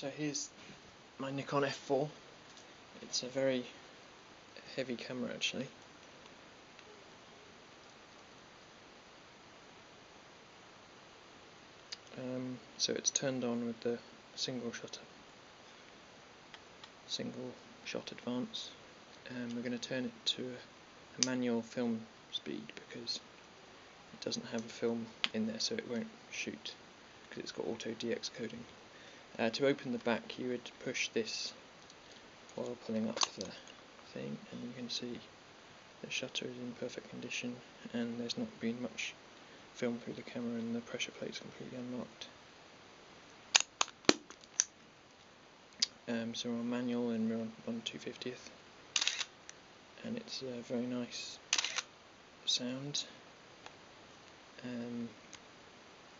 So here's my Nikon F4. It's a very heavy camera actually. So it's turned on with the single shot advance, and we're going to turn it to a manual film speed because it doesn't have a film in there, so it won't shoot because it's got auto DX coding. To open the back, you would push this while pulling up the thing, and you can see the shutter is in perfect condition and there's not been much film through the camera, and the pressure plate is completely unlocked. So we're on manual and we're on 1/250th, and it's a very nice sound.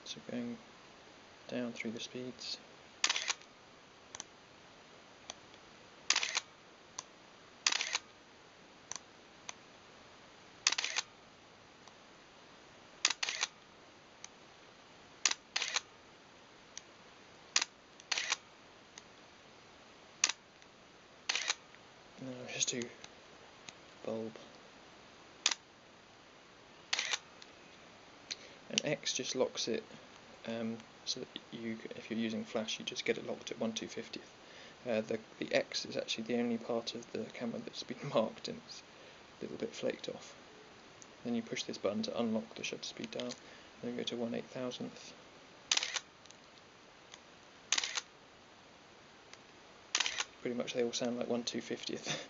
So going down through the speeds. Now just do bulb. And X just locks it, so that if you're using flash, you just get it locked at 1/250th. The X is actually the only part of the camera that's been marked, and it's a little bit flaked off. Then you push this button to unlock the shutter speed dial, and then go to 1/8000th. Pretty much they all sound like 1/250th.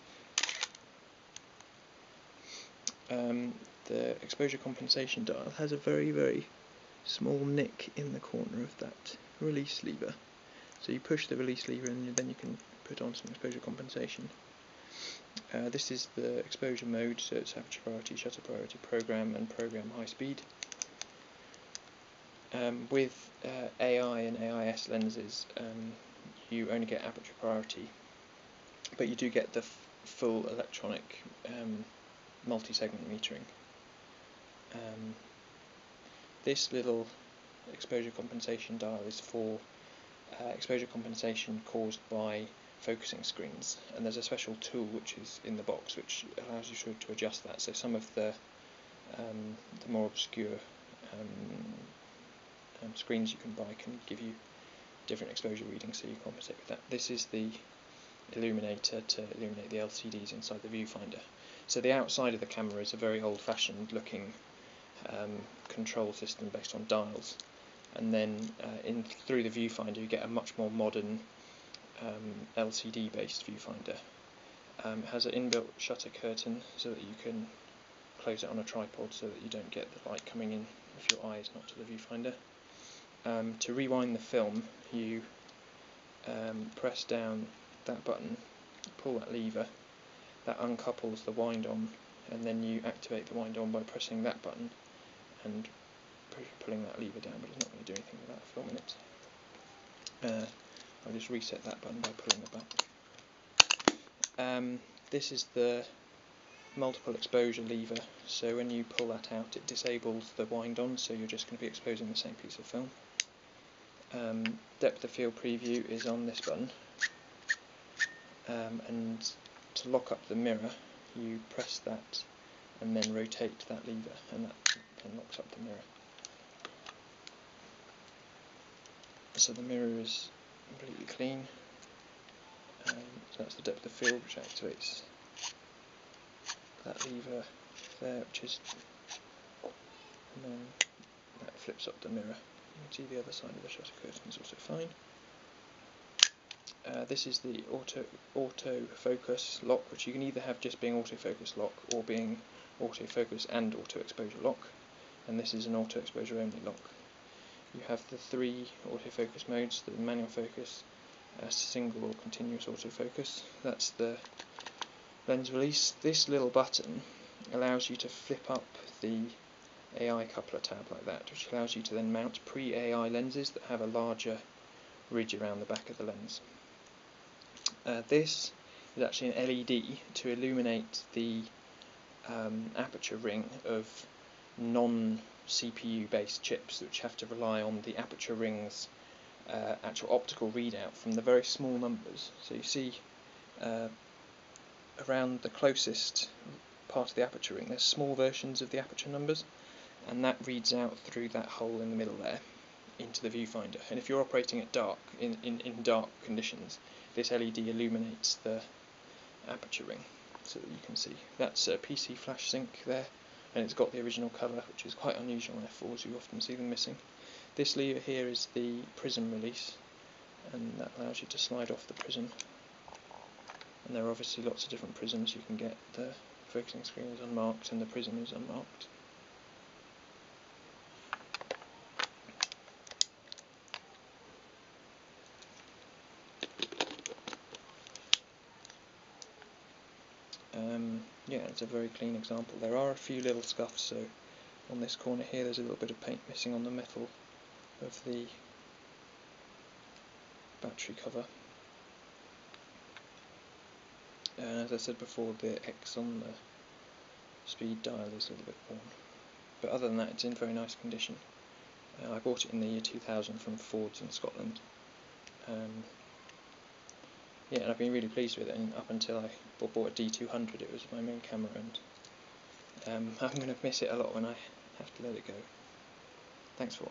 The exposure compensation dial has a very, very small nick in the corner of that release lever. So you push the release lever and then you can put on some exposure compensation. This is the exposure mode, so it's aperture priority, shutter priority, program, and program high speed. With AI and AIS lenses, you only get aperture priority, but you do get the full electronic multi-segment metering. This little exposure compensation dial is for exposure compensation caused by focusing screens, and there's a special tool which is in the box which allows you to adjust that. So some of the more obscure screens you can buy can give you different exposure readings, so you compensate with that. This is the illuminator to illuminate the LCDs inside the viewfinder. So the outside of the camera is a very old-fashioned looking control system based on dials, and then through the viewfinder you get a much more modern LCD based viewfinder. It has an inbuilt shutter curtain so that you can close it on a tripod so that you don't get the light coming in if your eye is not to the viewfinder. To rewind the film, you press down that button, pull that lever, that uncouples the wind on, and then you activate the wind on by pressing that button and pulling that lever down, but it's not going to do anything without a film in it. I'll just reset that button by pulling it back. This is the multiple exposure lever, so when you pull that out it disables the wind on, so you're just going to be exposing the same piece of film. Depth of field preview is on this button, and to lock up the mirror you press that and then rotate that lever, and that then locks up the mirror. So the mirror is completely clean. So that's the depth of field, which activates that lever there, which is, and then that flips up the mirror. You can see the other side of the shutter curtain is also fine. This is the autofocus lock, which you can either have just being autofocus lock or being autofocus and auto exposure lock, and this is an auto exposure only lock. You have the three autofocus modes: the manual focus, single or continuous autofocus. That's the lens release. This little button allows you to flip up the AI coupler tab like that, which allows you to then mount pre-AI lenses that have a larger ridge around the back of the lens. This is actually an LED to illuminate the aperture ring of non-CPU based chips, which have to rely on the aperture ring's actual optical readout from the very small numbers. So you see around the closest part of the aperture ring there's small versions of the aperture numbers, and that reads out through that hole in the middle there into the viewfinder. And if you're operating at dark, in dark conditions, this LED illuminates the aperture ring so that you can see. That's a PC flash sync there, and it's got the original cover, which is quite unusual on F4s. You often see them missing. This lever here is the prism release, and that allows you to slide off the prism. And there are obviously lots of different prisms you can get. The focusing screen is unmarked and the prism is unmarked. Yeah, it's a very clean example. There are a few little scuffs, so on this corner here there's a little bit of paint missing on the metal of the battery cover. And as I said before, the X on the speed dial is a little bit worn. But other than that, it's in very nice condition. I bought it in the year 2000 from Ford's in Scotland. Yeah, and I've been really pleased with it, and up until I bought a D200 it was my main camera, and I'm going to miss it a lot when I have to let it go. Thanks for watching.